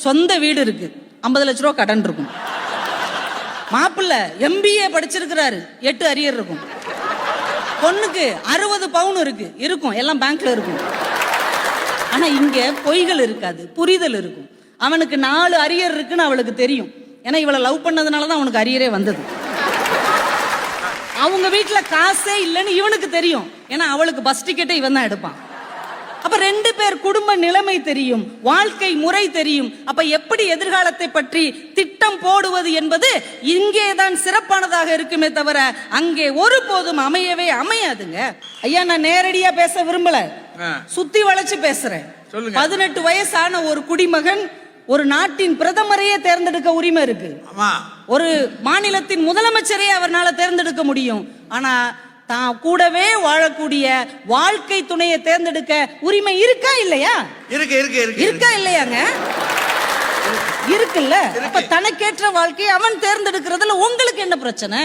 சொந்த வீடு இருக்கு, 50 லட்ச ரூபா கடன் இருக்கும். மாப்பிள்ளை MBA படிச்சிருக்கிறாரு, 8 அரியர் இருக்கும். பொண்ணுக்கு 60 பவுன் இருக்கும், எல்லாம் பேங்க்ல இருக்கும். ஆனா இங்க பொய்கள் இருக்காது, புரிதல் இருக்கும். அவனுக்கு 4 அரியர் இருக்குன்னு அவளுக்கு தெரியும். ஏன்னா இவளை லவ் பண்ணதுனாலதான் அவனுக்கு அரியரே வந்தது. அவங்க வீட்டுல காசே இல்லைன்னு இவனுக்கு தெரியும். ஏன்னா அவளுக்கு பஸ் டிக்கெட்டை இவன் தான் எடுப்பான். அப்ப 2 பேர் குடும்ப நிலைமை தெரியும், வாழ்க்கை முறை தெரியும். அப்ப எப்படி எதிர்காலத்தை பற்றி திட்டம் போடுவது என்பது இங்கேதான் சிறப்பானதாக இருக்குமே தவிர அங்கே ஒருபோதும் அமையவே அமையாதுங்க. ஐயா, நான் நேரடியா பேச விரும்பல, சுத்தி வளைச்சு பேசுறேன். 18 வயசான ஒரு குடிமகன் ஒரு நாட்டின் பிரதமரையே தேர்ந்தெடுக்க உரிமை இருக்கு. ஒரு மாநிலத்தின் முதலமைச்சரையே அவர்னால தேர்ந்தெடுக்க முடியும். ஆனா தான் கூடவே வாழக்கூடிய வாழ்க்கை துணையை தேர்ந்தெடுக்க உரிமை இருக்கா இல்லையா? இருக்கா இல்லையாங்க? இருக்குல்ல. அப்ப தனக்கேற்ற வாழ்க்கையை அவன் தேர்ந்தெடுக்கிறதுல உங்களுக்கு என்ன பிரச்சனை?